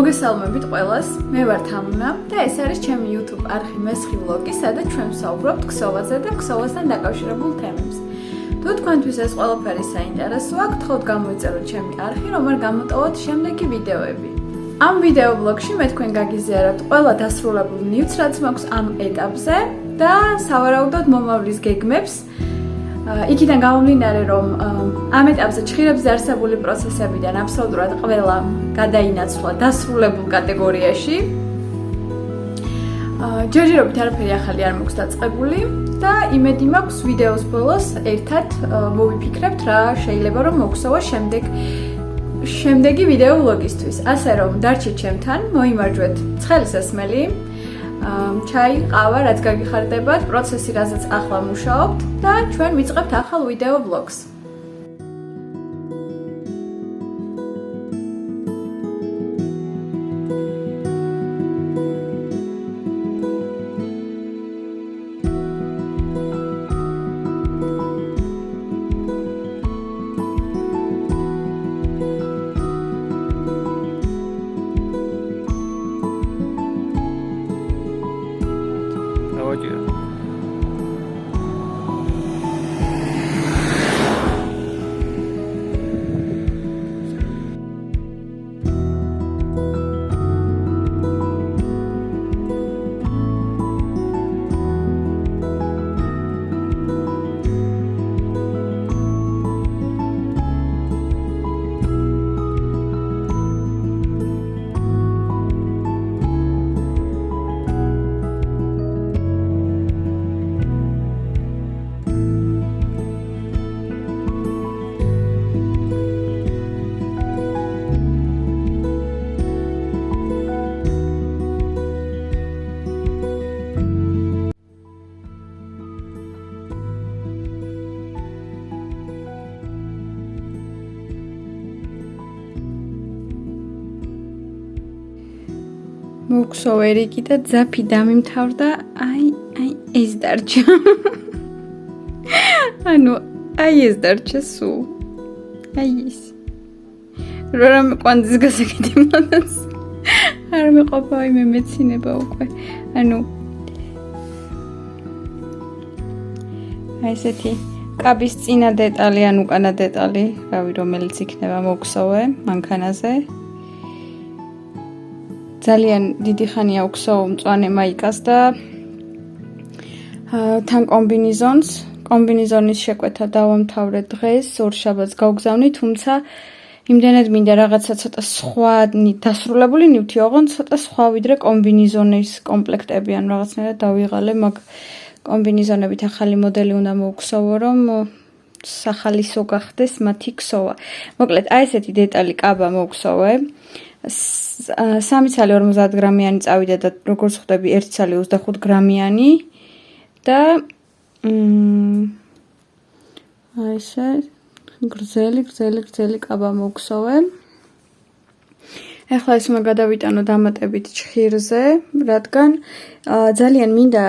მოგესალმებით ყველას, მე ვარ თამუნა და ეს არის ჩემი YouTube არხი მესხი ვლოგი, სადაც ჩვენ ვსაუბრობთ ქსოვაზე და ქსოვასთან დაკავშირებულ თემებზე. თუ თქვენთვის ეს ყველაფერი საინტერესოა, გთხოვთ გამოიწეროთ ჩემი არხი, რომ არ გამოტოვოთ შემდეგი ვიდეოები. ამ ვიდეო ვლოგში მე თქვენ გაგიზიარებთ ყველა დასრულებულ ნივთს, რაც მაქვს ამ ეტაპზე და სავარაუდოდ მომავლის გეგმებს. იქიდან გამომდინარე, რომ ამ ეტაპზე ჭხირებზე არსებული პროცესებიდან აბსოლუტურად ყველა გადაინაცვლა დასრულებულ კატეგორიაში. ჯერჯერობით არაფერი ახალი არ მაქვს დაწყებული და იმედი მაქვს ვიდეოს ბოლოს ერთად მოვიფიქრებთ რა შეიძლება რომ მოგხსოვოს შემდეგი ვიდეო ვლოგისთვის. ასე რომ დარჩით ჩემთან, მოიმარჯვეთ ცხელი სასმელი, ჩაი, ყავა, რაც გაგიხარდებათ, პროცესი, რაზეც ახლა მუშაობთ და ჩვენ ვიწყებთ ახალ ვიდეო ვლოგს. მოგხსოვერი კიდე ძაფი დამიმთავრდა, აი ეს დარჩა. ანუ აი ეს დარჩა სულ. აი ეს. რამე კვანძის გასაკეთებლადაც არ მეყოფა იმე მეცინება უკვე. ანუ აი ესეთი კაბის წინა დეტალი ან უკანა დეტალი, რავი რომელიც იქნება მოგხსოვე მანქანაზე. ძალიან დიდი ხანია ვქსოვ მწვანე მაიკას და თან კომბინიზონის შეკვეთა დავამთავრე დღეს, ორშაბათს გავგზავნი, თუმცა იმდენად მინდა რაღაცა ცოტა სხვა დასრულებული ნივთი, ოღონდ ცოტა სხვა ვიდრე კომბინიზონის კომპლექტები ან რაღაცნაირად დავიღალე, მაგ კომბინიზონებით ახალი მოდელი უნდა მოვქსოვო, რომ სახალისო გახდეს მათი ქსოვა. მოკლედ, აი ესეთი დეტალი კაბა მოვქსოვე. 3 ცალი 50 გრამიანი წავიდა და როგორც ხვდები 1 ცალი 25 გრამიანი და აი ესე გრძელი კაბა მოვქსოვე. ეხლა ეს უნდა გადავიტანო დამატებით ჭხირზე, რადგან ძალიან მინდა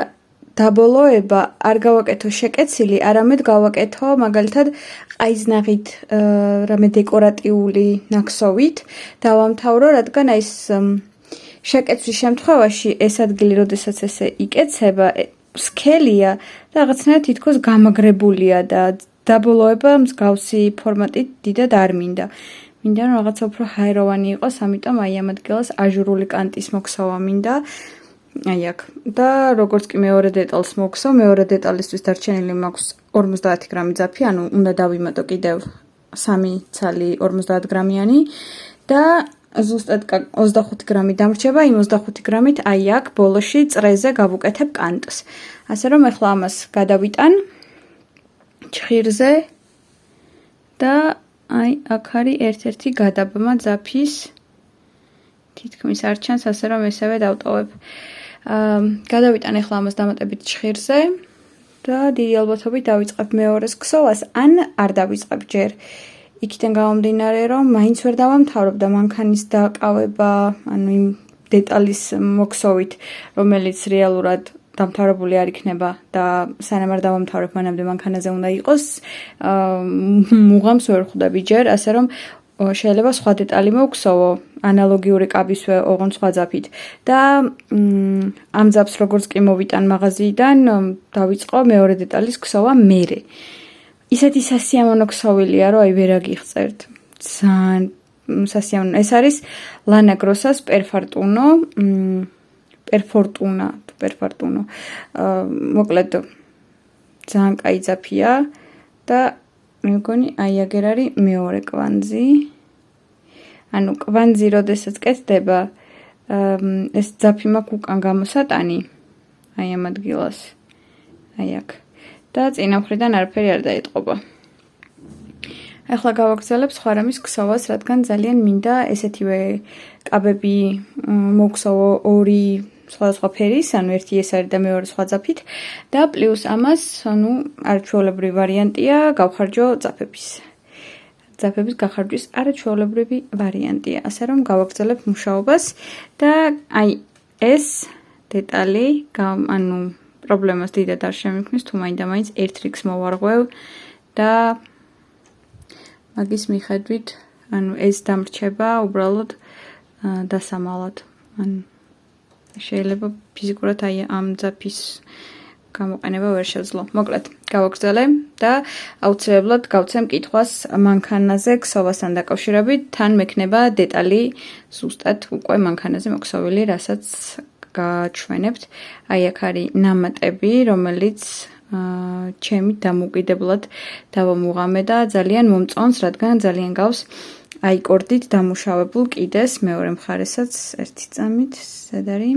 დაბოლოება არ გავაკეთო შეკეცილი, არამედ გავაკეთო მაგალითად ყაიზნაღით რამე დეკორატიული ნაკსოვით დავამთავრო, რადგან აი ეს შეკეცვის შემთხვევაში ეს ადგილი, როდესაც ესე იკეცება, სქელია და რაღაცნაირად თითქოს გამაგრებულია და დაბოლოება მსგავსი ფორმატით დიდად არ მინდა. მინდა რომ რაღაცა უფრო ჰაეროვანი იყოს, ამიტომ აი ამ ადგილას აჟურული კანტის მოქსოვა მინდა. აი აქ და როგორც კი მეორე დეტალს მოგხსოვ, მეორე დეტალისთვის დარჩენილი მაქვს 50 გრამი ძაფი, ანუ უნდა დავიმატო კიდევ 3 ცალი 50 გრამიანი და ზუსტად 25 გრამი დამრჩება, იმ 25 გრამით აი აქ ბოლოში წრეზე გავუკეთებ კანტს. ასე რომ ეხლა ამას გადავიტან ჭხირზე და აი აქ არის ერთ-ერთი გადაბმა ძაფის. თითქმის არ ჩანს, ასე რომ ესევე დავტოვებ. გადავიტან ეხლა ამას დამატებით ჭხირზე და დიდი ალბათობით დავიწყებ მეორეს ქსოვას, ან არ დავიწყებ ჯერ. იქიდან გამომდინარე, რომ მაინც ვერ დავამთავრებ და მანქანის დაკავება, ანუ იმ დეტალის მოქსოვით, რომელიც რეალურად დამთავრებული არ იქნება და სანამ არ დავამთავრებ, მანამდე მანქანაზე უნდა იყოს, მუღამს ვერ ხვდები ჯერ, ასე რომ შეიძლება სხვა დეტალი მოვგსოვო, ანალოგიური კაბისვე ოღონდ სხვა ძაფით და ამ ძაფს როგორც კი მოვიტან მაღაზიიდან, დავიწყო მეორე დეტალის ქსოვა მერე. ისეთი სასიამოვნო ქსოვილია, რომ აი ვერ აგიხსერთ. ძალიან სასიამოვნო. ეს არის ლანა გროსას პერფორტუნა. მოკლედ ძალიან კაი ძაფია და მე მგონი აი აგერ არის მეორე კვანძი. ანუ კვანძი როდესაც კეთდება, ეს ძაფი მაქვს უკან გამოსატანი. აი ამ ადგილას. აი აქ. და წინა მხრიდან არაფერი არ დაეტყობა. ახლა გავაგრძელებ სხვა რამის ქსოვას, რადგან ძალიან მინდა ესეთივე კაბები მოვქსოვო ორი სხვადასხვა ფერის, ანუ ერთი ეს არის და მეორე სხვა ძაფით და პლუს ამას, ანუ არაჩვეულებრივი ვარიანტია გავხარჯო ძაფების. ძაფების გახარჯვის არაჩვეულებრივი ვარიანტია, ასე რომ გავაგრძელებ მუშაობას და აი ეს დეტალი, ანუ პრობლემას დიდად არ შემიქმნის, თუ მაინდა-მაინც ერთ რიგს მოვარღვევ და მაგის მიხედვით, ანუ ეს დამრჩება უბრალოდ დასამალად. ანუ შეიძლება ფიზიკურად აი ამ ძაფის გამოყენება ვერ შეძლო. მოკლედ, გავაგრძელე და აუცილებლად გავცემ კითხვას მანქანაზე ქსოვასთან დაკავშირებით, თან მექნება დეტალი ზუსტად უკვე მანქანაზე მოქსოვილი, რასაც გაჩვენებთ. აი აქ არის ნამატები, რომელიც ჩემი დამოუკიდებლად დავამუღამე და ძალიან მომწონს, რადგან ძალიან გავს აი კორდით დამუშავებულ კიდეს მეორე მხარესაც ერთი წამით ზედარი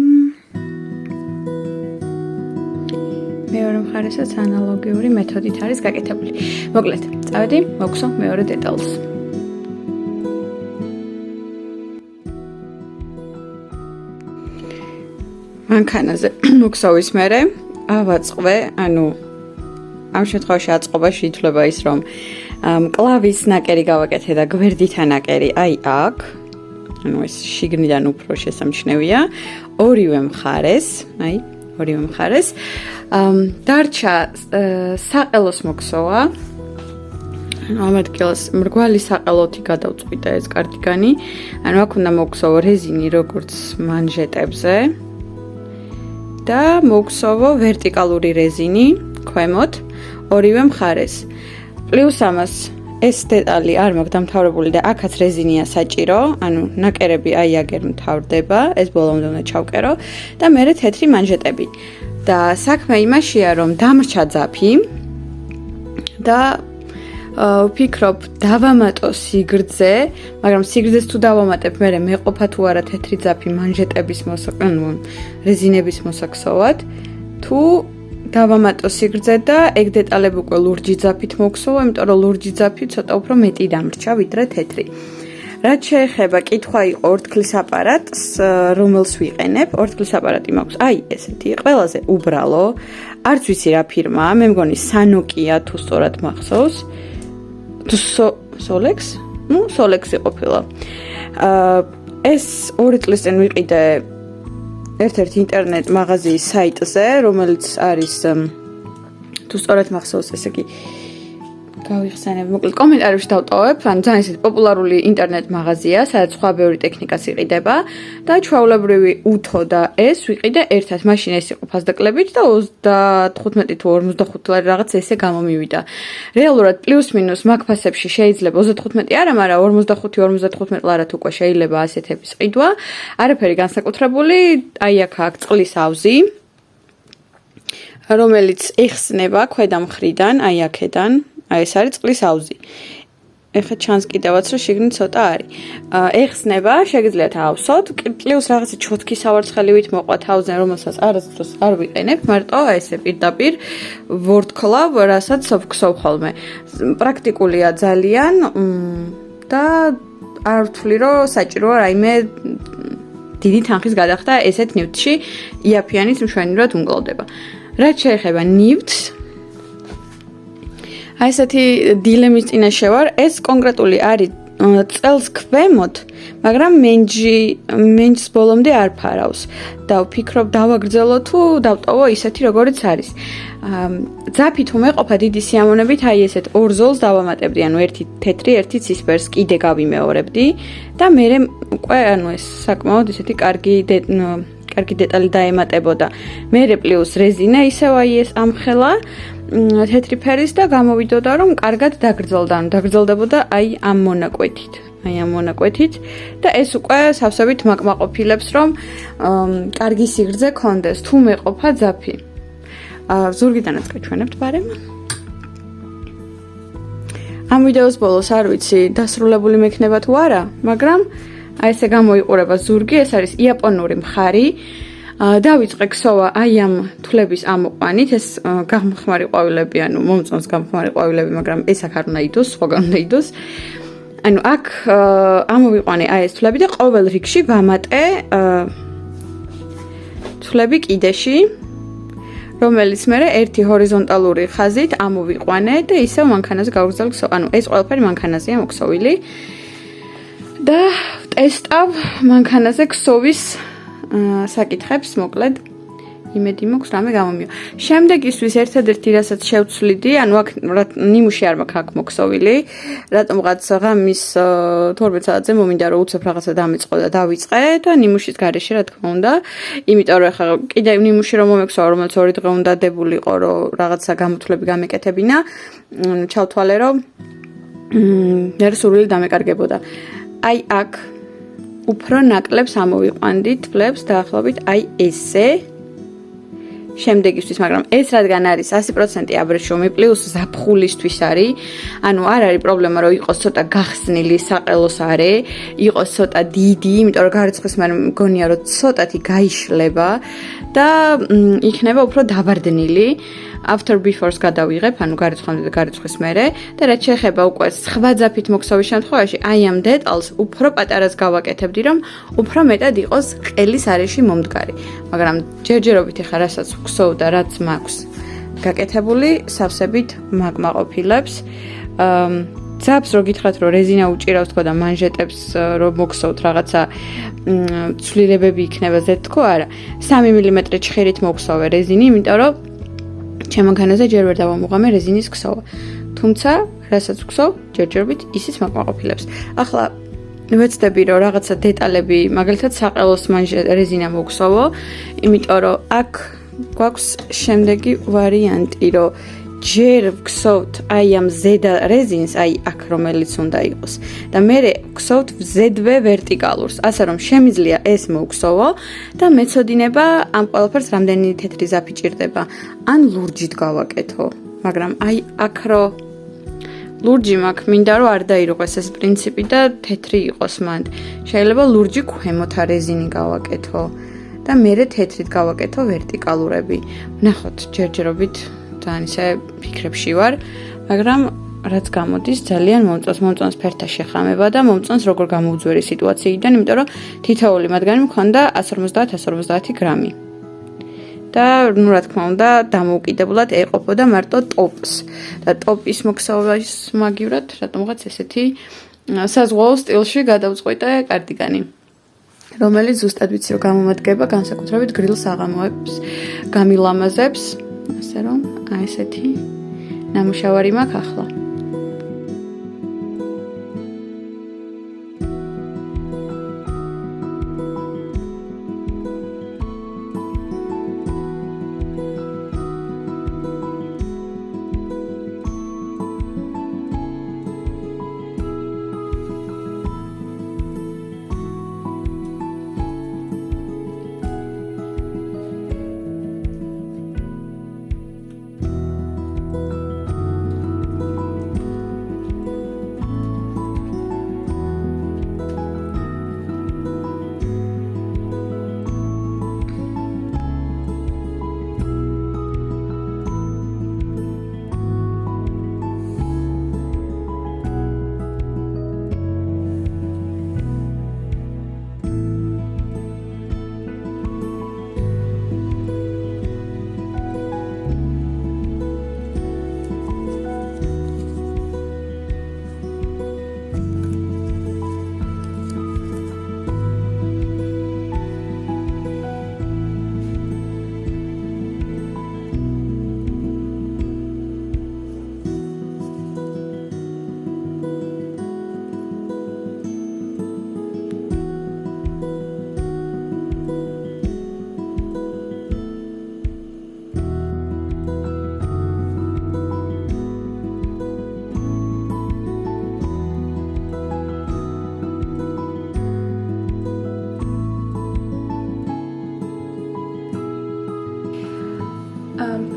მეორე მხარესაც ანალოგიური მეთოდით არის გაკეთებული. მოკლედ, წავედი, მოვხსო მეორე დეტალს. მანქანაზე მოქსოვის მერე ავაწყვე, ანუ ამ შემთხვევაში აწყობაში ითვლება ის, რომ მკლავის ნაკერი გავაკეთე და გვერდითა ნაკერი აი აქ, ანუ ეს შიგნიდან უფრო შესამჩნევია, ორივე მხარეს, დარჩა საყელოს მოქსოვა, ამ ადგილას მრგვალი საყელოთი გადავწყვიტე ეს კარდიგანი, ანუ აქ უნდა მოვქსოვო რეზინი როგორც მანჟეტებზე და მოვქსოვო ვერტიკალური რეზინი ქვემოთ ორივე მხარეს. პლუს ამას ეს დეტალი არ მაქვს დამთავრებული და აქაც რეზინია საჭირო, ანუ ნაკერები აი აგერ მთავრდება, ეს ბოლომდე უნდა ჩავკერო და მერე თეთრი მანჟეტები. და საქმე იმაშია, რომ დამრჩა ძაფი და ვფიქრობ დავამატო სიგრძე, მაგრამ სიგრძეს თუ დავამატებ, მერე მეყოფა თუ არა თეთრი ძაფი მანჟეტების რეზინების მოსაქსოვად, თუ დავამატო სიგრძე და ეგ დეტალები უკვე ლურჯი ძაფით მოვქსოვო, იმიტომ რომ ლურჯი ძაფი ცოტა უფრო მეტი დამრჩა ვიდრე თეთრი. რაც შეეხება კითხვა იყო ორთქლის აპარატს, რომელს ვიყენებ. ორთქლის აპარატი მაქვს აი ესეთი, ყველაზე უბრალო, არც ვიცი რა ფირმაა, მე მგონი Sanokia თუ სწორად მახსოვს. თუ Solex? Solex-ი ყოფილა. ეს 2 წლის წინ ვიყიდე ერთ-ერთ ინტერნეტ მაღაზიის საიტზე, რომელიც არის თუ სწორად მახსოვს, ესე იგი გავიხსენებ, მოკლედ კომენტარებში დავტოვებ, ანუ ძალიან ისეთი პოპულარული ინტერნეტ მაღაზია, სადაც სხვა ბევრი ტექნიკაც იყიდება და ჩვეულებრივი უთო და ეს ვიყიდე ერთად, მაშინ ეს იყო ფასდაკლებით და 35 თუ 45 ლარი რაღაც ესე გამომივიდა. რეალურად პლუს მინუს მაგ ფასებში შეიძლება 35 არა, მაგრამ 45-55 ლარად უკვე შეიძლება ასეთების ყიდვა. არაფერი განსაკუთრებული, აი აქ წყლის ავზი, რომელიც ეხსნება ქვედა მხრიდან, აი აქედან. აი ეს არის წყლის ავზი. ეხლა ჩანს კიდევაც რომ შიგნით ცოტა არის. ეხსნება, შეგიძლიათ ავსოთ, პლუს რაღაცა ჩოთქი სავარცხელივით მოყვა თავზე, რომელსაც არასდროს არ ვიყენებ, მარტო ესე პირდაპირ ვორთქლავ, რასაც ვქსოვ ხოლმე. პრაქტიკულია ძალიან და არ ვთვლი რომ საჭიროა რაიმე დიდი თანხის გადახდა ესეთ ნივთში იაფიანის მშვენივრად უმკლავდება. რაც შეეხება ნივთს, აი ესეთი დილემის წინაშე ვარ, ეს კონკრეტული არის წელს ქვემოთ, მაგრამ მენჯს ბოლომდე არ ფარავს და ვფიქრობ დავაგრძელო თუ დავტოვო ისეთი როგორიც არის. ძაფი თუ მეყოფა დიდი სიამოვნებით აი ესეთ ორ ზოლს დავამატებდი, ანუ ერთი თეთრი, ერთი ცისფერს კიდე გავიმეორებდი და მე უკვე ანუ ეს საკმაოდ ისეთი კარგი დეტალი დაემატებოდა. მერე პლუს რეზინა ისევ აი ეს ამხელა თეთრი ფერის და გამოვიდოდა რომ კარგად დაგრძელდა, ანუ დაგრძელდებოდა აი ამ მონაკვეთით და ეს უკვე სავსებით მაკმაყოფილებს რომ კარგი სიგრძე კონდეს თუ მეყოფა ძაფი. ზურგიდანაც გაჩვენებთ ბარემ. ამ ვიდეოს ბოლოს არ ვიცი დასრულებული მექნება თუ არა, მაგრამ აი ესე გამოიყურება ზურგი, ეს არის იაპონური მხარი. დავიწყე ქსოვა აი ამ თვლების ამოყვანით, ეს გამხმარი ყვავილები, ანუ მომწონს გამხმარი ყვავილები, მაგრამ ეს აქ არ უნდა იდოს, სხვაგან უნდა იდოს. ანუ აქ ამოვიყვანე აი ეს თვლები და ყოველ რიგში ვამატე თვლები კიდეში, რომელიც მე ერთი ჰორიზონტალური ხაზით ამოვიყვანე და ისევ მანქანაზე გავგრძელ ქსოვა. ანუ ეს ყველაფერი მანქანაზეა მოქსოვილი. და ტესტავ მანქანაზე ქსოვის საკითხებს, მოკლედ იმედი მაქვს რამე გამომიო. შემდეგისთვის ერთადერთი რასაც შევცვლიდი, ანუ აქ ნიმუში არ მაქვს აქ მოქსოვილი, რატომღაც ღამის 12 საათზე მომინდა რომ უცებ რაღაცა დამეწყო და დავიწყე და ნიმუშის გარეშე რა თქმა უნდა, იმიტომ რომ ახლა კიდევ ნიმუში რომ მომექსოვა, რომელიც 2 დღე უნდა დებულიყო, რომ რაღაცა გამოთვლები გამეკეთებინა, ჩავთვალე რომ მე სურვილი დამეკარგებოდა. აი აქ უფრო ნაკლებს ამოვიყვანდი თვლებს დაახლოებით აი ესე შემდეგისთვის, მაგრამ ეს რადგან არის 100% აბრეშუმი პლუს ზაფხულისთვის არის, ანუ არ არის პრობლემა რომ იყოს ცოტა გახსნილი საყელოს არე, იყოს ცოტა დიდი, იმიტომ რომ გარიცხვის მერე მგონია რომ ცოტათი გაიშლება და იქნება უფრო დაბარდნილი. After before-ს გადავიღებ, ანუ გარიცხვამდე და გარიცხვის მერე და რაც შეეხება უკვე სხვა ძაფით მოქსოვის შემთხვევაში, აი ამ დეტალს უფრო პატარას გავაკეთებდი, რომ უფრო მეტად იყოს ყელის არეში მომდგარი. მაგრამ ჯერჯერობით ახლა რასაც ვქსოვ და რაც მაქვს გაკეთებული, სავსებით მაკმაყოფილებს. ძაფს რო გითხრათ, რომ რეზინა უჭირავს თქო და მანჟეტებს რო მოქსოვთ რაღაცა ცვლილებები იქნება ზედ თქო, არა. 3 მმ ჩხერით მოქსოვე რეზინი, იმიტომ რომ ჩემ მანქანაზე ჯერ ვერ დავამოღამე რეზინის ქსოვა. თუმცა, რასაც ვქსოვ, ჯერჯერობით ისიც მაკმაყოფილებს. ახლა ვეცდები რომ რაღაცა დეტალები, მაგალითად საყელოს რეზინა მოვქსოვო, იმიტომ რომ აქ გვაქვს შემდეგი ვარიანტი, რომ ჯერ ვქსოვთ აი ამ ზედა რეზინს, აი აქ რომელიც უნდა იყოს და მე ვქსოვთ ზედვე ვერტიკალურს, ასე რომ შემიძლია ეს მოვქსოვო და მეცოდინება ამ ყველაფერს რამდენი თეთრი ზაფი ჭირდება, ან ლურჯით გავაკეთო, მაგრამ აი აქ რო ლურჯი მაქვს, მინდა რომ არ დაირღვეს ეს პრინციპი და თეთრი იყოს მანდ. შეიძლება ლურჯი ქვემოთ რეზინი გავაკეთო და მე თეთრით გავაკეთო ვერტიკალურები. ვნახოთ ჯერჯერობით ძალიან ისე ფიქრებში ვარ, მაგრამ რაც გამოდის ძალიან მომწონს ფერთა შეხამება და მომწონს როგორ გამოვძვერი სიტუაციიდან, იმიტომ რომ თითოეული მათგანი მქონდა 150-150 გრამი. და ნუ რა თქმა უნდა, დამოუკიდებლად ეყოფოდა მარტო ტოპს. და ტოპის მოქსოვას მაგივრად, რატომღაც ესეთი საზღვაო სტილში გადავწყვიტე კარდიგანი. რომელიც ზუსტად ვიცი რომ გამომადგება განსაკუთრებით გრილ საღამოებს, გამილამაზებს. ასე რომ, აი ესეთი ნამუშევარი მაქვს ახლა.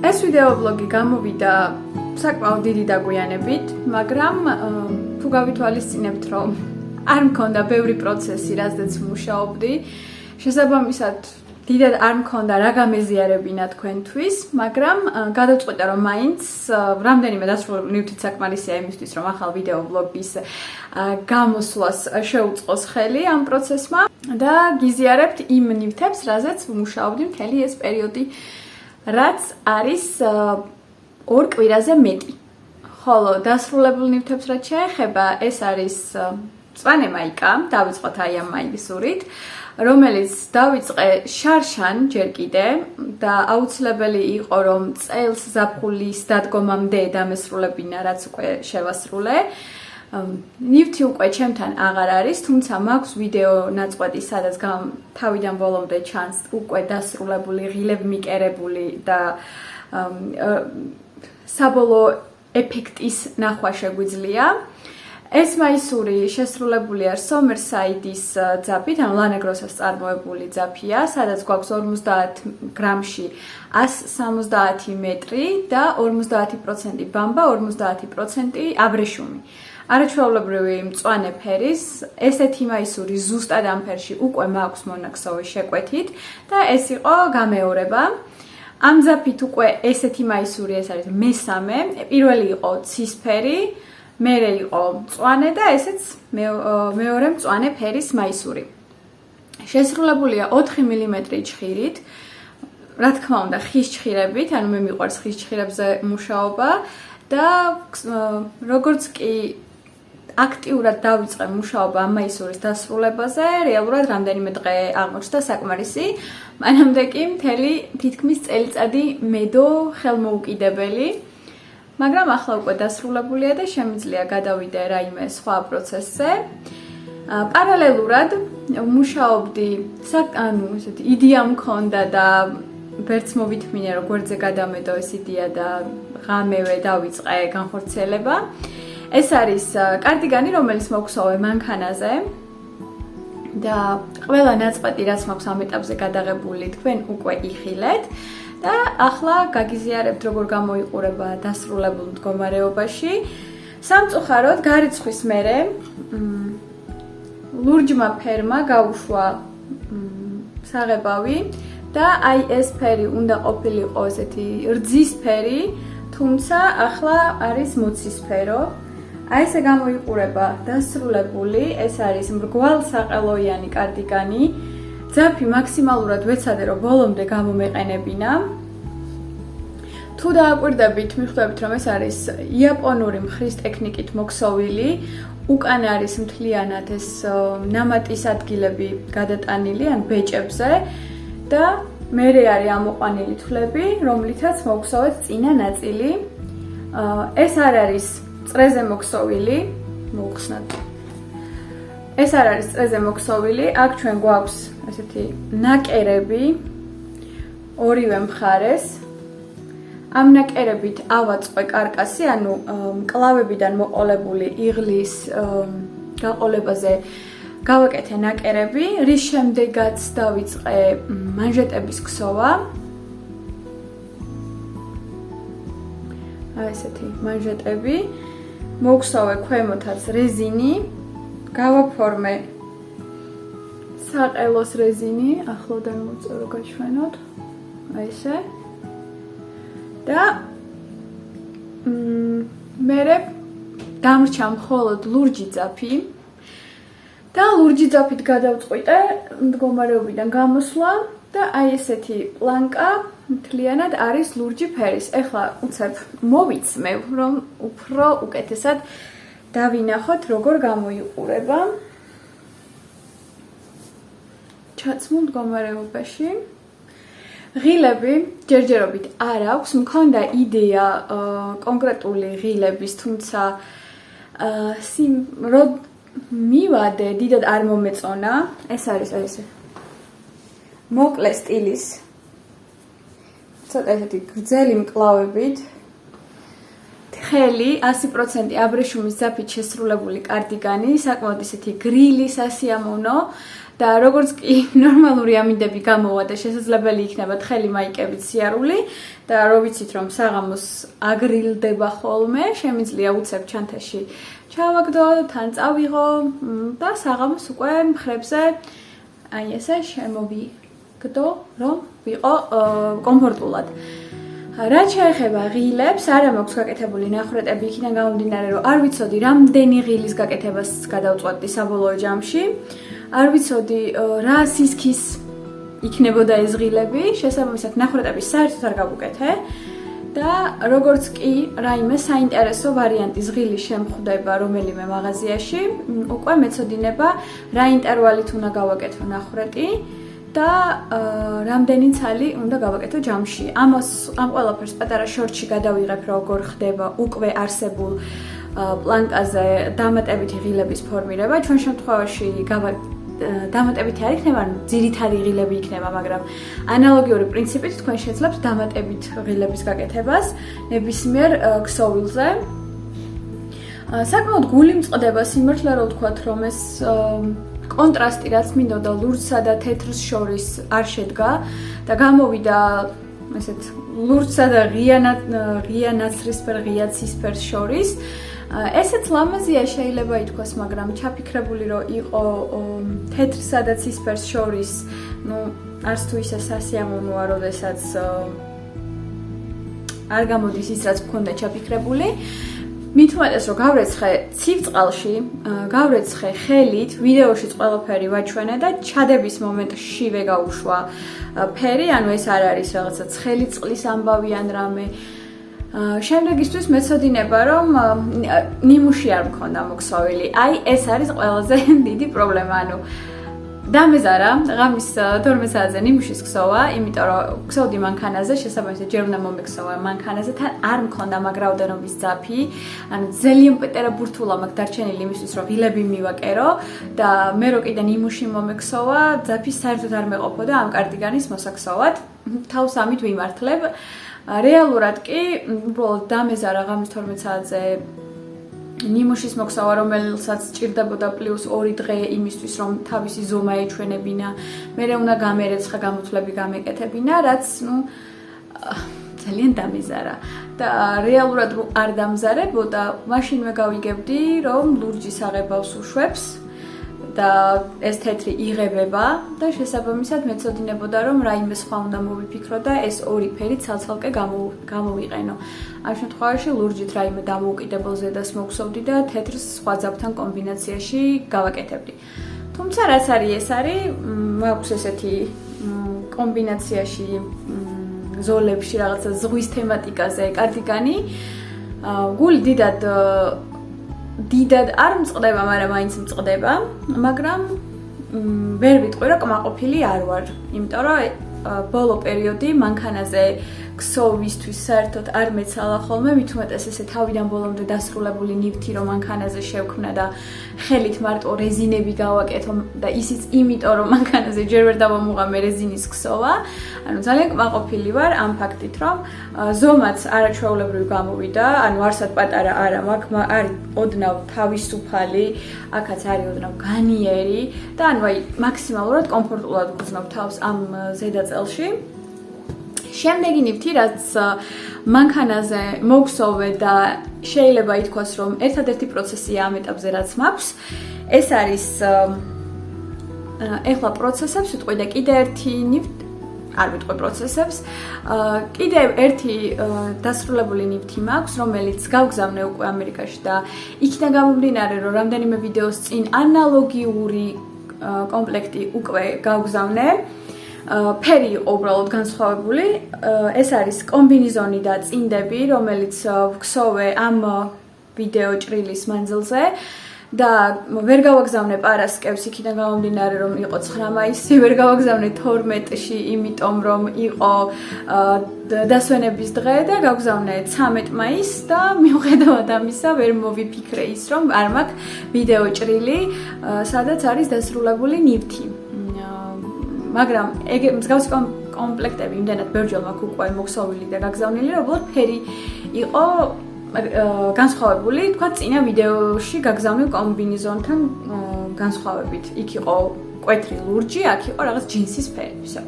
ეს ვიდეო ვლოგი გამოვიდა საკმაოდ დიდი დაგვიანებით, მაგრამ თუ გავითვალისწინებთ, რომ არ მქონდა ბევრი პროცესი, რაზეც ვმუშაობდი, შესაბამისად დიდად არ მქონდა რა გამეზიარებინა თქვენთვის, მაგრამ გადავწყვიტე, რომ მაინც რამდენიმე დასრულებული ნივთით საკმარისია იმისთვის, რომ ახალ ვიდეო ვლოგის გამოსვლას შეუწყოს ხელი ამ პროცესმა და გიზიარებთ იმ ნივთებს, რაზეც ვმუშაობდი მთელი ეს პერიოდი, რაც არის 2 კვირაზე მეტი. ხოლო დასრულებულ ნივთებს რაც შეეხება, ეს არის მწვანე მაიკა, დავიწყოთ აი ამ მაისურით, რომელიც დავიწყე შარშან ჯერ კიდე და აუცილებელი იყო რომ წელს ზაფხულის დადგომამდე დამესრულებინა, რაც უკვე შევასრულე. ნივთი უკვე ჩემთან აღარ არის, თუმცა მაქვს ვიდეო ნაწყვეტი, სადაც თავიდან ბოლომდე ჩანს უკვე დასრულებული, ღილებ მიკერებული და საბოლოო ეფექტის ნახვა შეგვიძლია. ეს მაისური შესრულებულია Summerside-ის ძაფით, ანუ ლანეგროსას წარმოებული ძაფია, სადაც გვაქვს 50 გრამში 170 მეტრი და 50% ბამბა, 50% აბრეშუმი. არაჩვეულებრივი მწვანე ფერის, ესეთი მაისური ზუსტად ამ ფერში უკვე მაქვს მონაქსოვი შეკვეთით და ეს იყო გამეორება. ამ ძაფით უკვე ესეთი მაისური ეს არის მესამე, პირველი იყო ცისფერი, მერე იყო მწვანე და ესეც მეორე მწვანე ფერის მაისური. შესრულებულია 4 მმ ჩხირით, რა თქმა უნდა ხის ჩხირებით, ანუ მე მიყვარს ხის ჩხირებზე მუშაობა და როგორც კი აქტიურად დავიწყე მუშაობა ამ მაისურის დასრულებაზე, რეალურად რამდენიმე დღე აღმოჩნდა საკმარისი, მანამდე კი მთელი თითქმის წელიწადი მედო ხელმოუკიდებელი. მაგრამ ახლა უკვე დასრულებულია და შემიძლია გადავიდე რაიმე სხვა პროცესზე. პარალელურად მუშაობდი, ანუ ესეთი იდეა მქონდა და ვერც მოვითმინე რომ გვერდზე გადამედო ეს იდეა და ღამევე დავიწყე განხორციელება. ეს არის კარტიგანი, რომელიც მოგხსოვე მანქანაზე და ყველა ნაწყვეტი რაც მაქვს ამ ეტაპზე გადაღებული თქვენ უკვე იხილეთ. და ახლა გაგიზიარებთ როგორ გამოიყურება დასრულებულ მდგომარეობაში. სამწუხაროდ გარიცხვის მერე ლურჯმა ფერმა გაუშვა საღებავი და აი ეს ფერი უნდა ყოფილიყო ესეთი რძისფერი, თუმცა ახლა არის მოცისფერო. აი ესე გამოიყურება დასრულებული, ეს არის მრგვალსაყელოიანი კარტიგანი. ძაფი მაქსიმალურად ვეცადე რომ ბოლომდე გამომეყენებინა. თუ დააკვირდებით, მიხვდებით რომ ეს არის იაპონური მხრის ტექნიკით მოქსოვილი, უკან არის მთლიანად ეს ნამატის ადგილები გადატანილი ან ბეჭებზე და მერე არის ამოყვანილი თვლები, რომლითაც მოგვსოვეთ წინა ნაწილი. ეს არ არის წრეზე მოქსოვილი, მოვხსნათ. ეს არ არის წრეზე მოქსოვილი, აქ ჩვენ გვაქვს ესეთი ნაკერები ორივე მხარეს. ამ ნაკერებით ავაწყე კარკასი, ანუ მკლავებიდან მოყოლებული იღლის გაყოლებაზე გავაკეთე ნაკერები, რის შემდეგაც დავიწყე მანჟეტების ქსოვა. აი ესეთი მანჟეტები, მოვქსოვე ქვემოთაც რეზინი, გავაფორმე საყელოს რეზინი, ახლოდან მოვწერო გაჩვენოთ, აი ესე. და მერე დამრჩა მხოლოდ ლურჯი ძაფი და ლურჯი ძაფით გადავწყვიტე მდგომარეობიდან გამოსვლა და აი ესეთი პლანკა მთლიანად არის ლურჯი ფერის. ეხლა უცებ მოვიცმევ, რომ უფრო უკეთესად დავინახოთ როგორ გამოიყურება ჩაცმულ მდგომარეობაში. ღილები ჯერჯერობით არ აქვს, მქონდა იდეა კონკრეტული ღილების, თუმცა რომ მივადე დიდად არ მომეწონა. ეს არის ესე მოკლე სტილის, ცოტა ესეთი გრძელი მკლავებით ხელი 100% აბრეშუმის ძაფით შესრულებული კარდიგანი, საკმაოდ ისეთი გრილი, სასიამოვნო და როგორც კი ნორმალური ამინდები გამოვა და შესაძლებელი იქნება თხელი მაიკებით სიარული და რო ვიცით რომ საღამოს აგრილდება ხოლმე, შემიძლია უცებ ჩანთაში ჩავაგდო, თან წავიღო და საღამოს უკვე მხრებზე აი ესე შემოვიგდო, რომ ვიყო კომფორტულად. რაც შეეხება ღილებს, არა მაქვს გაკეთებული ნახრეტები იქიდან გამომდინარე, რომ არ ვიცოდი რამდენი ღილის გაკეთებას გადავწყვეტდი საბოლოო ჯამში. არ ვიცოდი რა სისქის იქნებოდა ეს ღილები, შესაბამისად ნახრეტები საერთოდ არ გავუკეთე და როგორც კი რაიმე საინტერესო ვარიანტის ღილი შემხვდება რომელიმე მაღაზიაში, უკვე მეცოდინება რა ინტერვალით უნდა გავაკეთო ნახრეტი და რამდენი ცალი უნდა გავაკეთო ჯამში. ამ ყველაფერს პატარა შორტში გადავიღებ, როგორ ხდება უკვე არსებულ პლანკაზე დამატებითი ღილების ფორმირება. ჩვენ შემთხვევაში დამატებითი არ იქნება, ძირითადი ღილები იქნება, მაგრამ ანალოგიური პრინციპით თქვენ შეძლებთ დამატებით ღილების გაკეთებას ნებისმიერ ქსოვილზე. საკმაოდ გული მწყდება სიმართლე რომ ვთქვათ, რომ ეს კონტრასტი რაც მინდოდა ლურჯსა და თეთრს შორის არ შედგა და გამოვიდა ესეთ ლურჯსა და ღია ნაცრისფერ ღია ცისფერს შორის. ესეც ლამაზია შეიძლება ითქვას, მაგრამ ჩაფიქრებული რომ იყო თეთრსა და ცისფერს შორის, ну, არც თუ ისე სასიამოვნოა, როდესაც არ გამოდის ის რაც მქონდა ჩაფიქრებული. მით უმეტეს რომ გავრეცხე ცივ წყალში, გავრეცხე ხელით, ვიდეოშიც ყველაფერი ვაჩვენე და ჩადების მომენტშივე გაუშვა ფერი, ანუ ეს არ არის რაღაცა ცხელი წყლის ამბავი ან რამე. შემდეგისთვის მეცოდინება რომ ნიმუში არ მქონდა მოქსოვილი. აი ეს არის ყველაზე დიდი პრობლემა, ანუ დამეზარა ღამის 12 საათზე ნიმუშის ქსოვა, იმიტომ რომ ქსოვდი მანქანაზე, შესაბამისად ჯერ უნდა მომექსოვა მანქანაზე, თან არ მქონდა მაგ რაოდენობის ძაფი, ანუ ძალიან პეტერა ბურთულა მაქვს დარჩენილი იმისთვის, რომ ღილები მივაკერო და მე რო კიდე ნიმუში მომექსოვა, ძაფი საერთოდ არ მეყოფოდა ამ კარდიგანის მოსაქსოვად. თავს ამით ვიმართლებ. რეალურად კი უბრალოდ დამეზარა ღამის 12 საათზე ნიმუშის მოქსავა, რომელსაც ჭირდებოდა პლუს 2 დღე იმისთვის, რომ თავისი ზომა ეჩვენებინა, მერე უნდა გამერეცხა გამოთვლები გამეკეთებინა, რაც ძალიან დამეზარა. და რეალურად არ დამზარებოდა, მაშინვე გავიგებდი, რომ ლურჯის აღებავს უშვებს და ეს თეთრი იღებება და შესაბამისად მეცოდინებოდა, რომ რაიმე სხვა უნდა მოვიფიქრო და ეს ორი ფერი ცალ-ცალკე გამოვიყენო. ამ შემთხვევაში ლურჯით რაიმე დამოუკიდებელ ზედას მოვხსოვდი და თეთრს სხვა ძაბთან კომბინაციაში გავაკეთებდი. თუმცა რაც არის ეს არის, მაქვს ესეთი კომბინაციაში ზოლებში რაღაცა ზღვის თემატიკაზე კარდიგანი. გული დიდად არ მწყდება, მაგრამ მაინც მწყდება, მაგრამ ვერ ვიტყვი რომ კმაყოფილი არ ვარ, იმიტომ რომ ბოლო პერიოდი მანქანაზე ქსოვისთვის საერთოდ არ მეცალა ხოლმე, მით უმეტეს ესე თავიდან ბოლომდე დასრულებული ნივთი რომ მანქანაზე შევქმნა და ხელით მარტო რეზინები გავაკეთო და ისიც იმიტომ რომ მანქანაზე ჯერ ვერ დავამუღამე რეზინის ქსოვა, ანუ ძალიან კმაყოფილი ვარ ამ ფაქტით, რომ ზომაც არაჩვეულებრივ გამოვიდა, ანუ არსად პატარა არა მაქვს, არის ოდნავ თავისუფალი, აქაც არის ოდნავ განიერი და ანუ აი მაქსიმალურად კომფორტულად ვგრძნობ თავს ამ ზედაწელში. შემდეგი ნივთი, რაც მანქანაზე მოვხსოვე და შეიძლება ითქვას, რომ ერთადერთი პროცესია ამ ეტაპზე, რაც მაქვს, ეს არის ეხლა პროცესებს ვიტყვი და კიდე ერთი ნივთი, არ ვიტყვი პროცესებს, კიდე ერთი დასრულებული ნივთი მაქვს, რომელიც გავგზავნე უკვე ამერიკაში და იქიდან გამომდინარე, რომ რამდენიმე ვიდეოს წინ ანალოგიური კომპლექტი უკვე გავგზავნე. ფერი იყო უბრალოდ განსხვავებული. ეს არის კომბინიზონი და წინდები, რომელიც ვქსოვე ამ ვიდეო ჭრილის მანძილზე და ვერ გავაგზავნე პარასკევს იქიდან გამომდინარე, რომ იყო 9 მაისი, ვერ გავაგზავნე 12-ში, იმიტომ რომ იყო დასვენების დღე და გავგზავნე 13 მაისს და მიუხედავად ამისა ვერ მოვიფიქრე ის, რომ არ მაქვს ვიდეო ჭრილი, სადაც არის დასრულებული ნივთი. მაგრამ მსგავსი კომპლექტები იმდენად ბევრჯერ მაქვს უკვე მოქსოვილი და გაგზავნილი, რომ უბრალოდ ფერი იყო განსხვავებული, თქვა წინა ვიდეოში გაგზავნილ კომბინეზონთან განსხვავებით. იქ იყო კვეთრი ლურჯი, აქ იყო რაღაც ჯინსის ფერი, всё.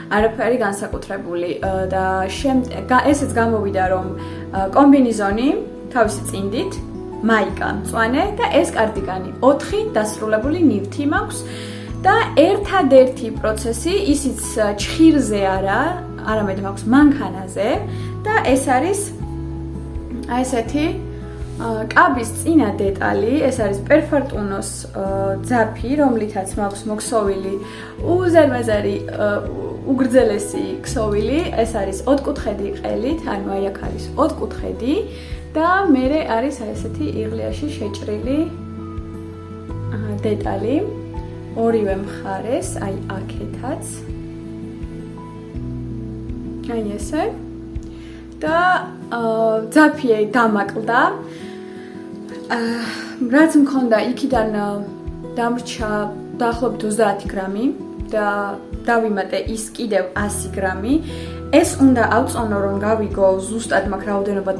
არაფერი განსაკუთრებული და ესეც გამოვიდა რომ კომბინეზონი თავისი წინდით, მაიკა მწვანე და ეს კარდიგანი 4 დასრულებული ნივთი მაქვს და ერთადერთი პროცესი ისიც ჩხირზე არამედ მაქვს მანქანაზე და ეს არის აი ესეთი კაბის წინა დეტალი, ეს არის პერფორტუნოს ძაფი, რომლითაც მაქვს მოქსოვილი უზარმაზარი უგრძელესი ქსოვილი, ეს არის ოთხკუთხედი ყელით, ანუ აი აქ არის ოთხკუთხედი და მერე არის აი ესეთი იღლიაში შეჭრილი დეტალი ორივე მხარეს, აი აქეთაც. აი ესე. და ძაფი დამაკლდა. რაც მქონდა იქიდან დამრჩა დაახლოებით 30 გრამი და დავიმატე ის კიდევ 100 გრამი. ეს უნდა ავწონო რომ გავიგო ზუსტად მაგ რაოდენობა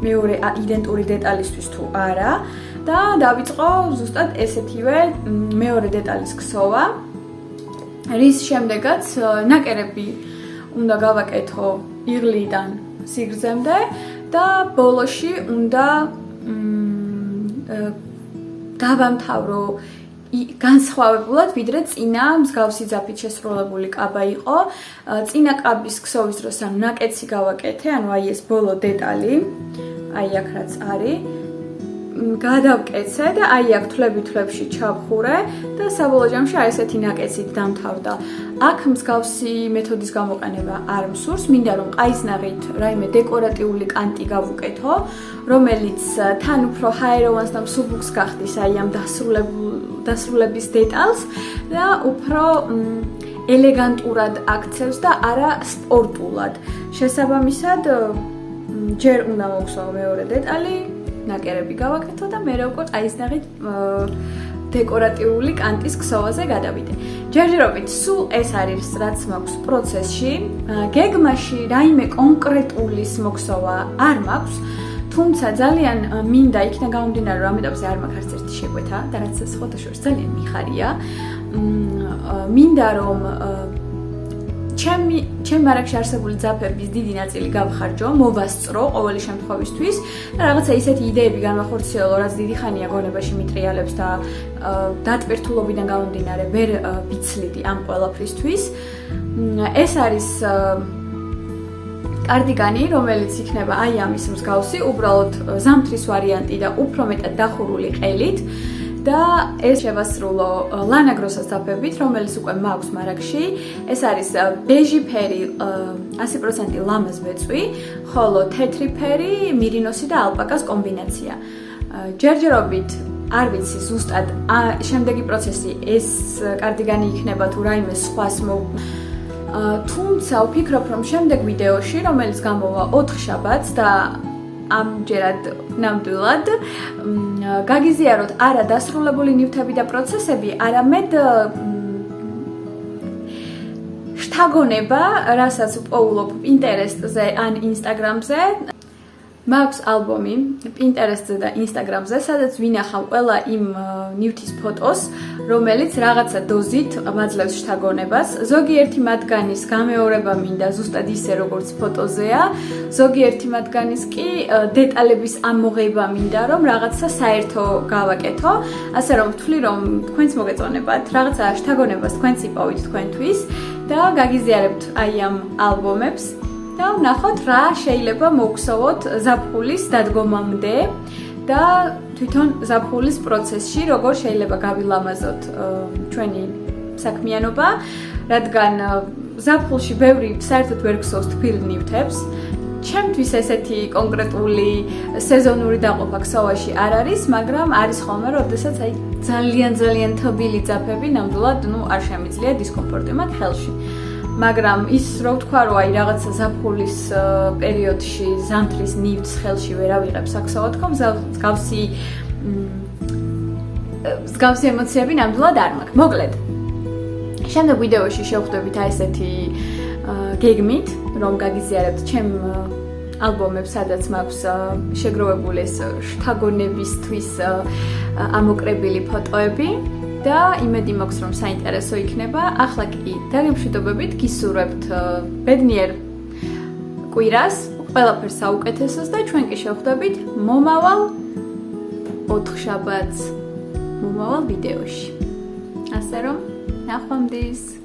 მეორე იდენტური დეტალისთვის თუ არა და დავიწყო ზუსტად ესეთივე მეორე დეტალის ქსოვა. რის შემდეგაც ნაკერები უნდა გავაკეთო იღლიდან სიგრძემდე და ბოლოში უნდა დავამთავრო განსხვავებულად ვიდრე წინა მსგავსი ძაფით შესრულებული კაბა იყო. წინა კაბის ქსოვის დროს ანუ ნაკეცი გავაკეთე, ანუ აი ეს ბოლო დეტალი, აი აქ რაც არის, გადავკეცე და აი აქ თვლებში ჩავხურე და საბოლოო ჯამში აი ესეთი ნაკეცით დამთავრდა. აქ მსგავსი მეთოდის გამოყენება არ მსურს, მინდა რომ ყაისნაღით რაიმე დეკორატიული კანტი გავუკეთო, რომელიც თან უფრო ჰაეროვანს და მსუბუქს გახდის აი ამ დასრულების დეტალს და უფრო ელეგანტურად აქცევს და არა სპორტულად. შესაბამისად, ჯერ უნდა მოვხსოვო მეორე დეტალი, ნაკერები გავაკეთო და მე უკვე ყაისნაღით დეკორატიული კანტის ქსოვაზე გადავიდე. ჯერჯერობით სულ ეს არის რაც მაქვს პროცესში. გეგმაში რაიმე კონკრეტულის მოქსოვა არ მაქვს, თუმცა ძალიან მინდა იქიდან გამომდინარე რომ ამ ეტაპზე არ მაქვს არც ერთი შეკვეთა და რაც სხვათა შორის ძალიან მიხარია. მინდა რომ ჩემ მარაგში არსებული ძაფების დიდი ნაწილი გავხარჯო, მოვასწრო ყოველი შემთხვევისთვის და რაღაცა ისეთი იდეები განვახორციელო, რაც დიდი ხანია გონებაში მიტრიალებს და დატვირთულობიდან გამომდინარე ვერ ვიცლიდი ამ ყველაფრისთვის. ეს არის კარდიგანი, რომელიც იქნება აი ამის მსგავსი, უბრალოდ ზამთრის ვარიანტი და უფრო მეტად დახურული ყელით. და ეს შევასრულო ლანა გროსას ძაფებით, რომელიც უკვე მაქვს მარაგში. ეს არის ბეჟი ფერი 100% ლამაზ ბეწვი, ხოლო თეთრი ფერი მირინოსი და ალპაკას კომბინაცია. ჯერჯერობით არ ვიცი ზუსტად შემდეგი პროცესი ეს კარდიგანი იქნება თუ რაიმე სხვას თუმცა ვფიქრობ რომ შემდეგ ვიდეოში, რომელიც გამოვა 4 შაბათს და ამჯერად ნამდვილად გაგიზიაროთ არა დასრულებული ნივთები და პროცესები, არამედ შთაგონება, რასაც პოულობ Pinterest-ზე ან Instagram-ზე. მაქვს ალბომი Pinterest-ზე და Instagram-ზე, სადაც ვინახავ ყველა იმ ნივთის ფოტოს, რომელიც რაღაცა დოზით მაძლევს შთაგონებას. ზოგიერთი მათგანის გამეორება მინდა ზუსტად ისე, როგორც ფოტოზეა, ზოგიერთი მათგანის კი დეტალების ამოღება მინდა, რომ რაღაცა საერთო გავაკეთო, ასე რომ ვთვლი, რომ თქვენც მოგეწონებათ, რაღაცა შთაგონებას თქვენც იპოვით თქვენთვის და გაგიზიარებთ აი ამ ალბომებს. და ვნახოთ რა შეიძლება მოვხსოვოთ ზაფხულის დადგომამდე და თვითონ ზაფხულის პროცესში როგორ შეიძლება გავილამაზოთ ჩვენი საქმიანობა, რადგან ზაფხულში ბევრი საერთოდ ვერ გსოვს თბილ ნივთებს. ჩემთვის ესეთი კონკრეტული სეზონური დაყოფა ქსოვაში არ არის, მაგრამ არის ხოლმე, როდესაც აი ძალიან თბილი ძაფები ნამდვილად არ შემიძლია დისკომფორტი მაქვს ხელში. მაგრამ ის რო ვთქვა რომ აი რაღაცა ზაფხულის პერიოდში ზამთრის ნივთს ხელში ვერ ავიღებს აქსოვოთ ხომ მსგავსი ემოციები ნამდვილად არ მაქვს. მოკლედ შემდეგ ვიდეოში შევხვდებით აი ესეთი გეგმით, რომ გაგიზიარებთ ჩემ ალბომებს, სადაც მაქვს შეგროვებული ეს შთაგონებისთვის ამოკრებილი ფოტოები და იმედი მაქვს, რომ საინტერესო იქნება. ახლა კი დაგემშვიდობებით, გისურვებთ ბედნიერ კვირას, ყველაფერს საუკეთესოს და ჩვენ კი შევხვდებით მომავალ 4 შაბათს მომავალ ვიდეოში. ასე რომ, ნახვამდის.